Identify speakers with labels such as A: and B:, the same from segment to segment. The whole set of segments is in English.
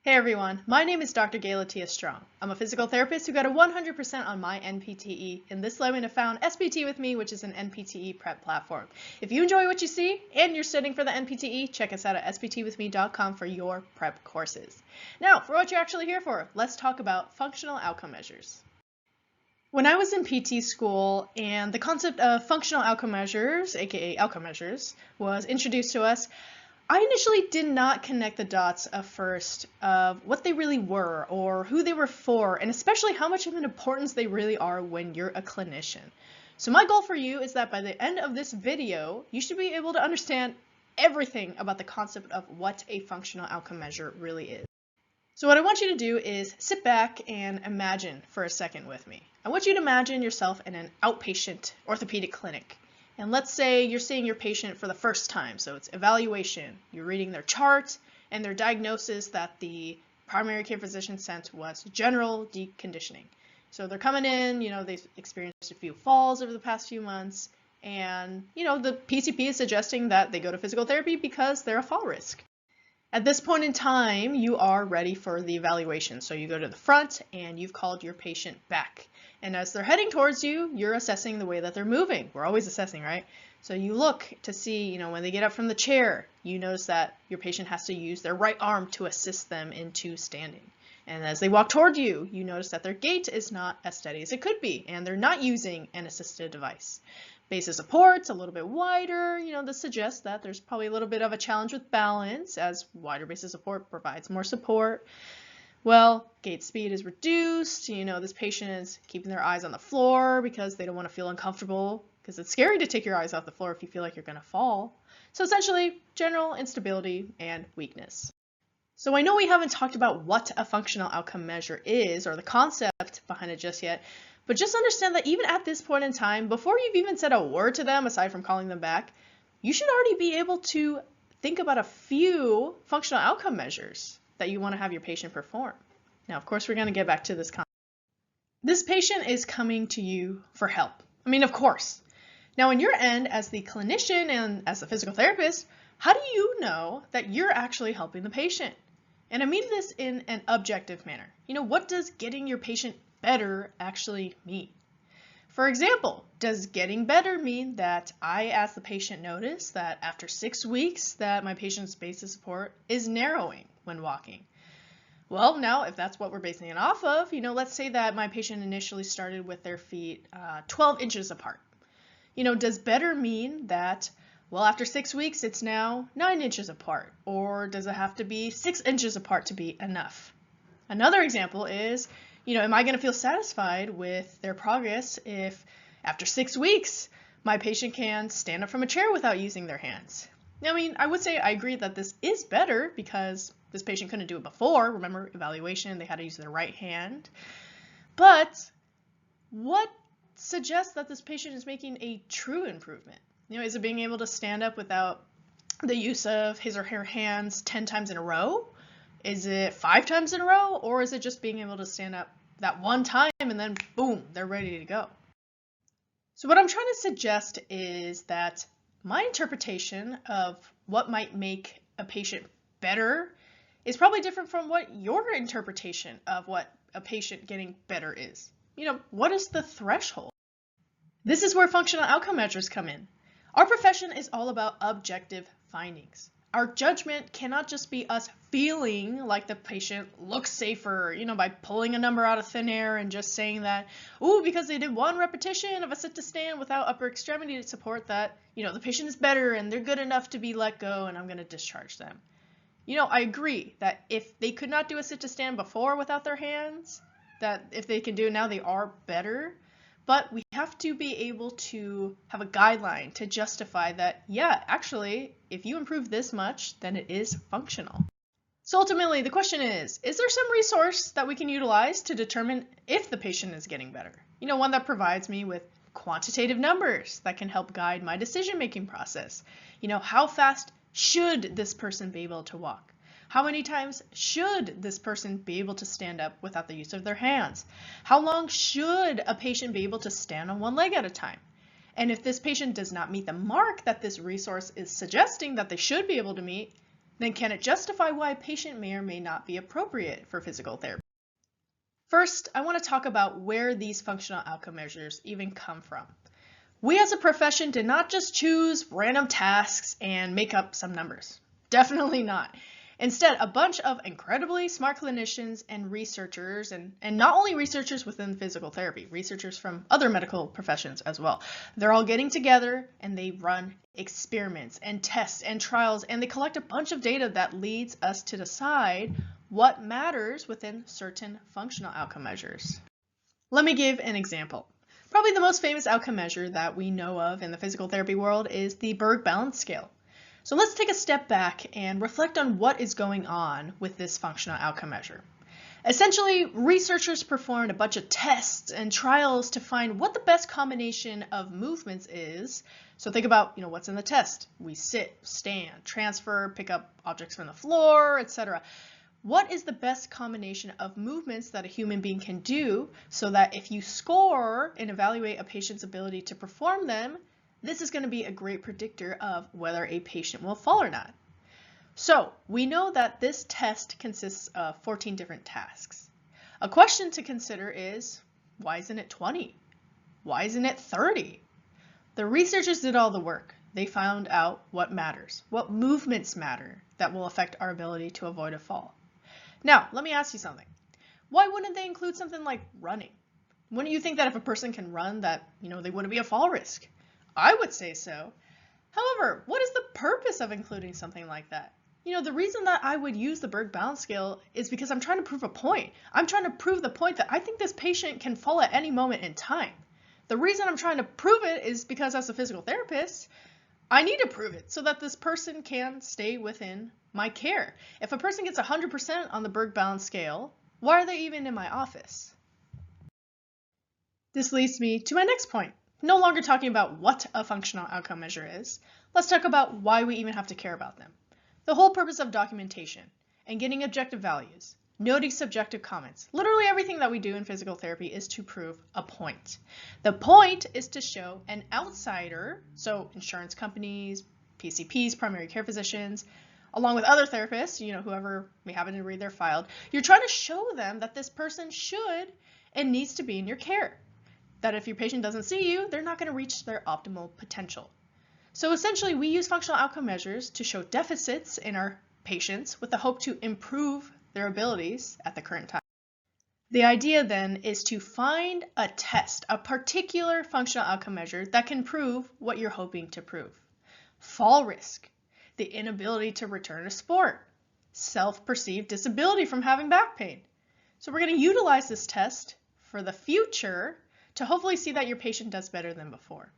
A: Hey everyone, my name is Dr. Gait Strong. I'm a physical therapist who got a 100% on my NPTE, and this led me to found SPT with me, which is an NPTE prep platform. If you enjoy what you see and you're studying for the NPTE, check us out at sptwithme.com for your prep courses. Now, for what you're actually here for, let's talk about functional outcome measures. When I was in PT school and the concept of functional outcome measures, aka outcome measures, was introduced to us, I initially did not connect the dots at first of what they really were or who they were for, and especially how much of an importance they really are when you're a clinician. So my goal for you is that by the end of this video, you should be able to understand everything about the concept of what a functional outcome measure really is. So what I want you to do is sit back and imagine for a second with me. I want you to imagine yourself in an outpatient orthopedic clinic. And let's say you're seeing your patient for the first time, so it's evaluation. You're reading their chart and their diagnosis that the primary care physician sent was general deconditioning. So they're coming in, they've experienced a few falls over the past few months, and the PCP is suggesting that they go to physical therapy because they're a fall risk. At this point in time, you are ready for the evaluation. So you go to the front and you've called your patient back. And as they're heading towards you, you're assessing the way that they're moving. We're always assessing, right? So you look to see, when they get up from the chair, you notice that your patient has to use their right arm to assist them into standing. And as they walk toward you, you notice that their gait is not as steady as it could be, and they're not using an assisted device. Base of support's a little bit wider, this suggests that there's probably a little bit of a challenge with balance, as wider base of support provides more support. Well, gait speed is reduced, this patient is keeping their eyes on the floor because they don't want to feel uncomfortable, because it's scary to take your eyes off the floor if you feel like you're going to fall. So essentially, general instability and weakness. So I know we haven't talked about what a functional outcome measure is, or the concept behind it just yet, but just understand that even at this point in time, before you've even said a word to them, aside from calling them back, you should already be able to think about a few functional outcome measures that you want to have your patient perform. Now, of course, we're going to get back to this concept. This patient is coming to you for help. Of course. Now, on your end, as the clinician and as the physical therapist, how do you know that you're actually helping the patient? And I mean this in an objective manner. What does getting your patient better actually mean? For example, does getting better mean that I, as the patient, notice that after 6 weeks that my patient's base of support is narrowing when walking? Well, now, if that's what we're basing it off of, let's say that my patient initially started with their feet 12 inches apart. Does better mean that, well, after 6 weeks, it's now 9 inches apart? Or does it have to be 6 inches apart to be enough? Another example is, am I going to feel satisfied with their progress if after 6 weeks, my patient can stand up from a chair without using their hands? I would say I agree that this is better because this patient couldn't do it before. Remember, evaluation, they had to use their right hand. But what suggests that this patient is making a true improvement? Is it being able to stand up without the use of his or her hands 10 times in a row? Is it 5 times in a row? Or is it just being able to stand up that one time and then boom, they're ready to go? So what I'm trying to suggest is that my interpretation of what might make a patient better is probably different from what your interpretation of what a patient getting better is. What is the threshold? This is where functional outcome measures come in. Our profession is all about objective findings. Our judgment cannot just be us feeling like the patient looks safer, by pulling a number out of thin air and just saying that, because they did 1 repetition of a sit to stand without upper extremity support that, the patient is better and they're good enough to be let go and I'm going to discharge them. I agree that if they could not do a sit to stand before without their hands, that if they can do it now, they are better. But we have to be able to have a guideline to justify that, yeah, actually, if you improve this much, then it is functional. So ultimately, the question is there some resource that we can utilize to determine if the patient is getting better? One that provides me with quantitative numbers that can help guide my decision-making process. How fast should this person be able to walk? How many times should this person be able to stand up without the use of their hands? How long should a patient be able to stand on one leg at a time? And if this patient does not meet the mark that this resource is suggesting that they should be able to meet, then can it justify why a patient may or may not be appropriate for physical therapy? First, I want to talk about where these functional outcome measures even come from. We as a profession did not just choose random tasks and make up some numbers. Definitely not. Instead, a bunch of incredibly smart clinicians and researchers, and not only researchers within physical therapy, researchers from other medical professions as well. They're all getting together and they run experiments and tests and trials, and they collect a bunch of data that leads us to decide what matters within certain functional outcome measures. Let me give an example. Probably the most famous outcome measure that we know of in the physical therapy world is the Berg balance scale. So let's take a step back and reflect on what is going on with this functional outcome measure. Essentially, researchers performed a bunch of tests and trials to find what the best combination of movements is. So think about, what's in the test. We sit, stand, transfer, pick up objects from the floor, etc. What is the best combination of movements that a human being can do so that if you score and evaluate a patient's ability to perform them, this is going to be a great predictor of whether a patient will fall or not. So we know that this test consists of 14 different tasks. A question to consider is, why isn't it 20? Why isn't it 30? The researchers did all the work. They found out what matters, what movements matter that will affect our ability to avoid a fall. Now, let me ask you something. Why wouldn't they include something like running? Wouldn't you think that if a person can run that, they wouldn't be a fall risk? I would say so. However, what is the purpose of including something like that? The reason that I would use the Berg balance scale is because I'm trying to prove a point. I'm trying to prove the point that I think this patient can fall at any moment in time. The reason I'm trying to prove it is because as a physical therapist, I need to prove it so that this person can stay within my care. If a person gets 100% on the Berg balance scale, why are they even in my office? This leads me to my next point. No longer talking about what a functional outcome measure is, let's talk about why we even have to care about them. The whole purpose of documentation and getting objective values, noting subjective comments, literally everything that we do in physical therapy is to prove a point. The point is to show an outsider, so insurance companies, PCPs, primary care physicians, along with other therapists, whoever may happen to read their file, you're trying to show them that this person should and needs to be in your care. That if your patient doesn't see you, they're not going to reach their optimal potential. So essentially, we use functional outcome measures to show deficits in our patients with the hope to improve their abilities at the current time. The idea then is to find a test, a particular functional outcome measure that can prove what you're hoping to prove. Fall risk, the inability to return to sport, self-perceived disability from having back pain. So we're going to utilize this test for the future to hopefully see that your patient does better than before.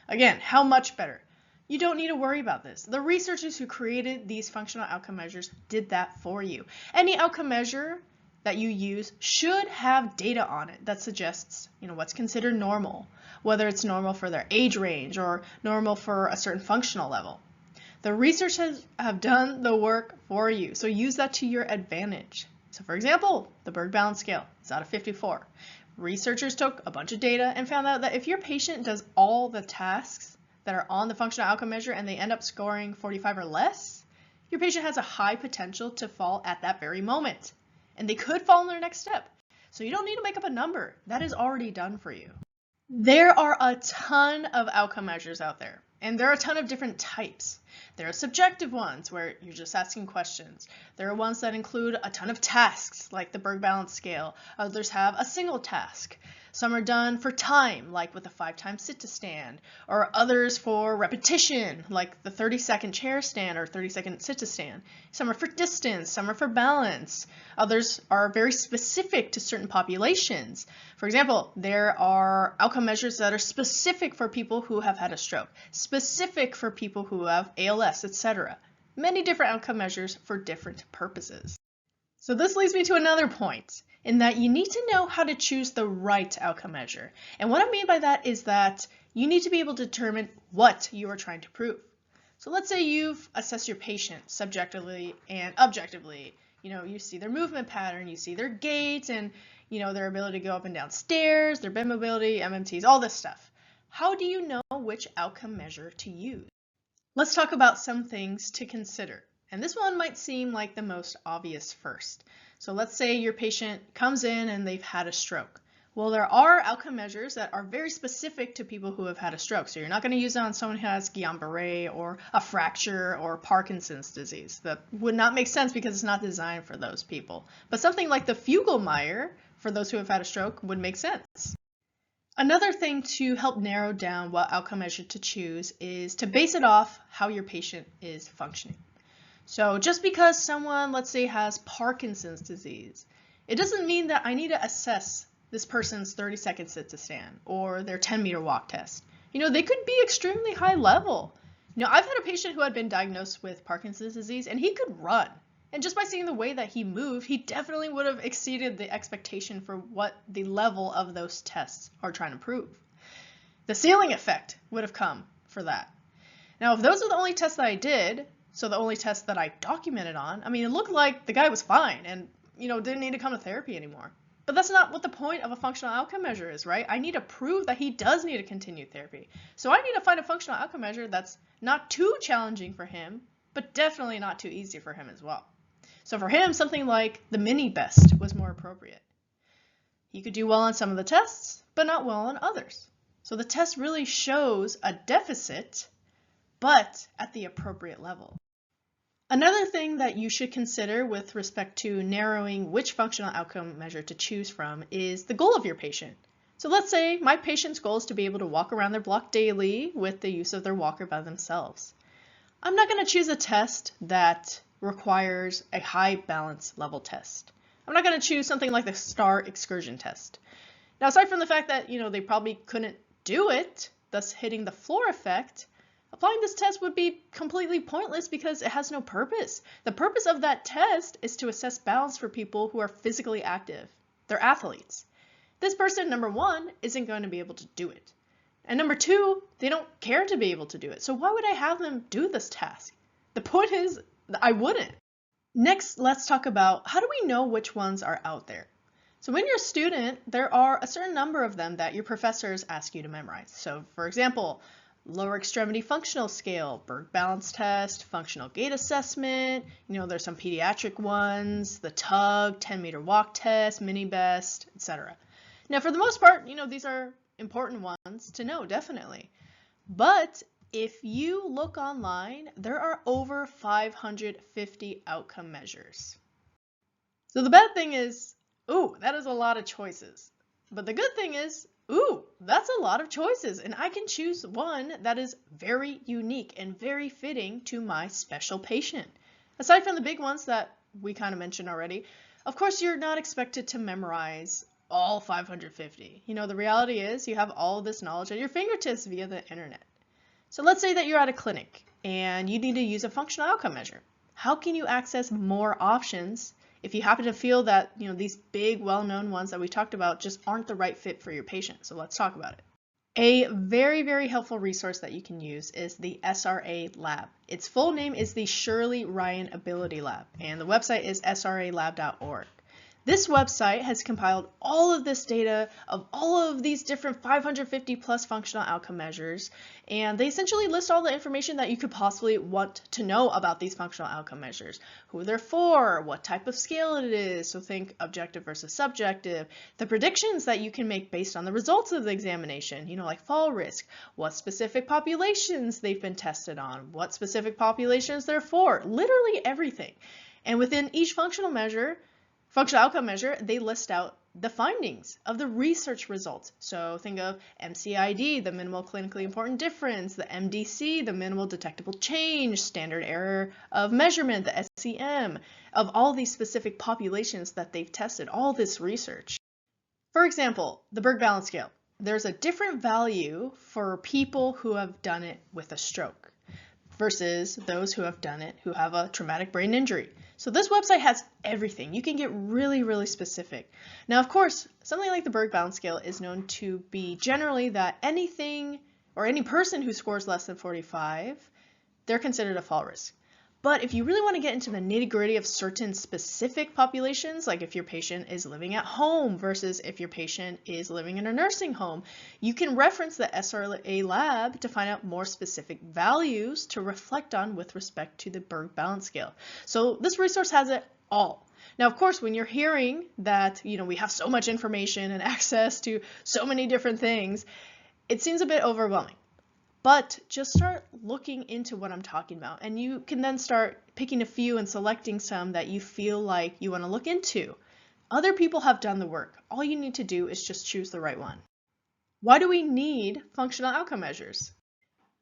A: Again, how much better? You don't need to worry about this. The researchers who created these functional outcome measures did that for you. Any outcome measure that you use should have data on it that suggests, what's considered normal, whether it's normal for their age range or normal for a certain functional level. The researchers have done the work for you, so use that to your advantage. So for example, the Berg balance scale is out of 54. Researchers took a bunch of data and found out that if your patient does all the tasks that are on the functional outcome measure and they end up scoring 45 or less, your patient has a high potential to fall at that very moment. And they could fall in their next step. So you don't need to make up a number. That is already done for you. There are a ton of outcome measures out there, and there are a ton of different types. There are subjective ones where you're just asking questions. There are ones that include a ton of tasks, like the Berg balance scale. Others have a single task. Some are done for time, like with a 5-time sit to stand, or others for repetition, like the 30-second chair stand or 30-second sit to stand. Some are for distance, some are for balance. Others are very specific to certain populations. For example, there are outcome measures that are specific for people who have had a stroke, specific for people who have ALS, etc. Many different outcome measures for different purposes. So this leads me to another point, in that you need to know how to choose the right outcome measure. And what I mean by that is that you need to be able to determine what you are trying to prove. So let's say you've assessed your patient subjectively and objectively. You see their movement pattern, you see their gait, and their ability to go up and down stairs, their bend mobility, MMTs, all this stuff. How do you know which outcome measure to use? Let's talk about some things to consider. And this one might seem like the most obvious first. So let's say your patient comes in and they've had a stroke. Well, there are outcome measures that are very specific to people who have had a stroke. So you're not going to use it on someone who has Guillain-Barré or a fracture or Parkinson's disease. That would not make sense because it's not designed for those people. But something like the Fugl-Meyer for those who have had a stroke would make sense. Another thing to help narrow down what outcome measure to choose is to base it off how your patient is functioning. So just because someone, let's say, has Parkinson's disease, it doesn't mean that I need to assess this person's 30-second sit to stand or their 10-meter walk test. They could be extremely high level. I've had a patient who had been diagnosed with Parkinson's disease and he could run. And just by seeing the way that he moved, he definitely would have exceeded the expectation for what the level of those tests are trying to prove. The ceiling effect would have come for that. Now, if those are the only tests that I did, so the only tests that I documented on, it looked like the guy was fine and, didn't need to come to therapy anymore. But that's not what the point of a functional outcome measure is, right? I need to prove that he does need to continue therapy. So I need to find a functional outcome measure that's not too challenging for him, but definitely not too easy for him as well. So for him, something like the mini best was more appropriate. He could do well on some of the tests, but not well on others. So the test really shows a deficit, but at the appropriate level. Another thing that you should consider with respect to narrowing which functional outcome measure to choose from is the goal of your patient. So let's say my patient's goal is to be able to walk around their block daily with the use of their walker by themselves. I'm not going to choose a test that requires a high balance level test. I'm not going to choose something like the STAR excursion test. Now, aside from the fact that, they probably couldn't do it, thus hitting the floor effect, applying this test would be completely pointless because it has no purpose. The purpose of that test is to assess balance for people who are physically active. They're athletes. This person, number one, isn't going to be able to do it. And number two, they don't care to be able to do it. So why would I have them do this task? The point is, I wouldn't. Next, let's talk about how do we know which ones are out there? So when you're a student, there are a certain number of them that your professors ask you to memorize. So for example, lower extremity functional scale, Berg balance test, functional gait assessment, there's some pediatric ones, the tug, 10-meter walk test, mini best, etc. Now for the most part, these are important ones to know, definitely. But if you look online, there are over 550 outcome measures. So the bad thing is, that is a lot of choices. But the good thing is, that's a lot of choices, and I can choose one that is very unique and very fitting to my special patient. Aside from the big ones that we kind of mentioned already, of course, you're not expected to memorize all 550. The reality is you have all this knowledge at your fingertips via the internet. So let's say that you're at a clinic and you need to use a functional outcome measure. How can you access more options if you happen to feel that these big well-known ones that we talked about just aren't the right fit for your patient? So let's talk about it. A very, very helpful resource that you can use is the SRA Lab. Its full name is the Shirley Ryan Ability Lab, and the website is sralab.org. This website has compiled all of this data of all of these different 550 plus functional outcome measures, and they essentially list all the information that you could possibly want to know about these functional outcome measures. Who they're for, what type of scale it is, so think objective versus subjective, the predictions that you can make based on the results of the examination, like fall risk, what specific populations they've been tested on, what specific populations they're for, literally everything. And within each functional outcome measure, they list out the findings of the research results. So think of MCID, the minimal clinically important difference, the MDC, the minimal detectable change, standard error of measurement, the SCM, of all these specific populations that they've tested, all this research. For example, the Berg balance scale. There's a different value for people who have done it with a stroke versus those who have done it who have a traumatic brain injury. So this website has everything. You can get really, really specific. Now, of course, something like the Berg balance scale is known to be generally that anything or any person who scores less than 45, they're considered a fall risk. But if you really want to get into the nitty-gritty of certain specific populations, like if your patient is living at home versus if your patient is living in a nursing home, you can reference the SRA lab to find out more specific values to reflect on with respect to the Berg balance scale. So this resource has it all. Now, of course, when you're hearing that, we have so much information and access to so many different things, it seems a bit overwhelming. But just start looking into what I'm talking about, and you can then start picking a few and selecting some that you feel like you want to look into. Other people have done the work. All you need to do is just choose the right one. Why do we need functional outcome measures?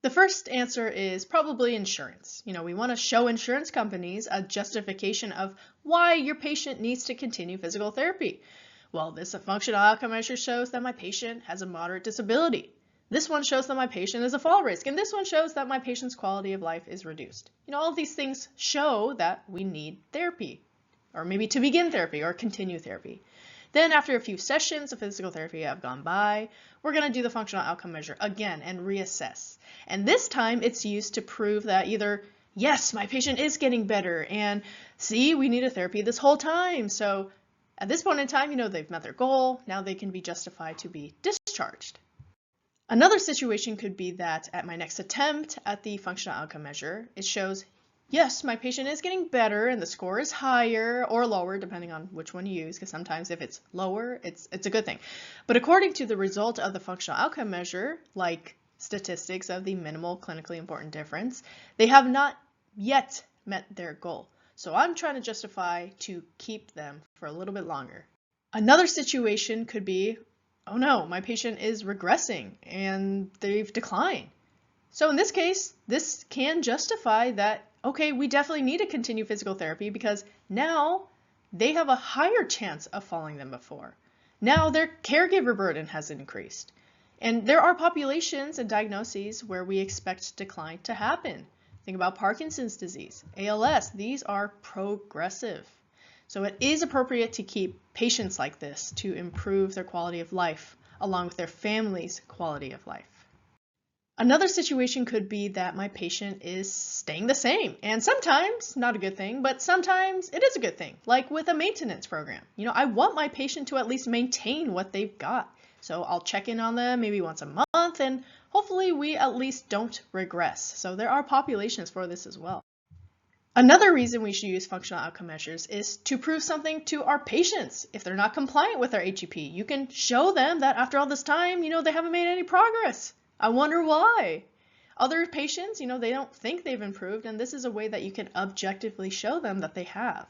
A: The first answer is probably insurance. We want to show insurance companies a justification of why your patient needs to continue physical therapy. Well, this functional outcome measure shows that my patient has a moderate disability. This one shows that my patient is a fall risk, and this one shows that my patient's quality of life is reduced. All of these things show that we need therapy, or maybe to begin therapy or continue therapy. Then after a few sessions of physical therapy have gone by, we're going to do the functional outcome measure again and reassess. And this time it's used to prove that either, yes, my patient is getting better, and see, we needed therapy this whole time. So at this point in time, they've met their goal. Now they can be justified to be discharged. Another situation could be that at my next attempt at the functional outcome measure, it shows, yes, my patient is getting better and the score is higher or lower, depending on which one you use, because sometimes if it's lower, it's a good thing. But according to the result of the functional outcome measure, like statistics of the minimal clinically important difference, they have not yet met their goal. So I'm trying to justify to keep them for a little bit longer. Another situation could be, oh no, my patient is regressing and they've declined. So in this case, this can justify that, okay, we definitely need to continue physical therapy because now they have a higher chance of falling than before. Now their caregiver burden has increased. And there are populations and diagnoses where we expect decline to happen. Think about Parkinson's disease, ALS. These are progressive. So it is appropriate to keep patients like this to improve their quality of life, along with their family's quality of life. Another situation could be that my patient is staying the same, and sometimes not a good thing, but sometimes it is a good thing, like with a maintenance program. I want my patient to at least maintain what they've got. So I'll check in on them maybe once a month, and hopefully we at least don't regress. So there are populations for this as well. Another reason we should use functional outcome measures is to prove something to our patients. If they're not compliant with their HEP, you can show them that after all this time, they haven't made any progress. I wonder why. Other patients, they don't think they've improved, and this is a way that you can objectively show them that they have.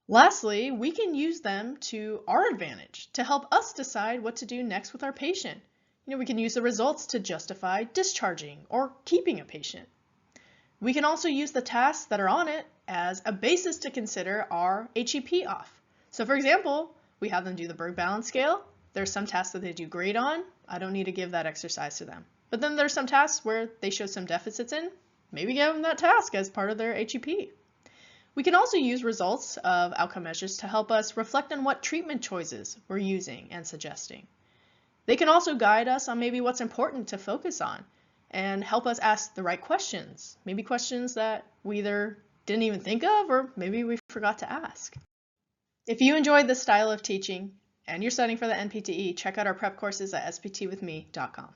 A: Lastly, we can use them to our advantage to help us decide what to do next with our patient. We can use the results to justify discharging or keeping a patient. We can also use the tasks that are on it as a basis to consider our HEP off. So for example, we have them do the Berg balance scale. There's some tasks that they do great on. I don't need to give that exercise to them. But then there's some tasks where they show some deficits in. Maybe give them that task as part of their HEP. We can also use results of outcome measures to help us reflect on what treatment choices we're using and suggesting. They can also guide us on maybe what's important to focus on and help us ask the right questions, maybe questions that we either didn't even think of or maybe we forgot to ask. If you enjoyed this style of teaching and you're studying for the NPTE, check out our prep courses at sptwithme.com.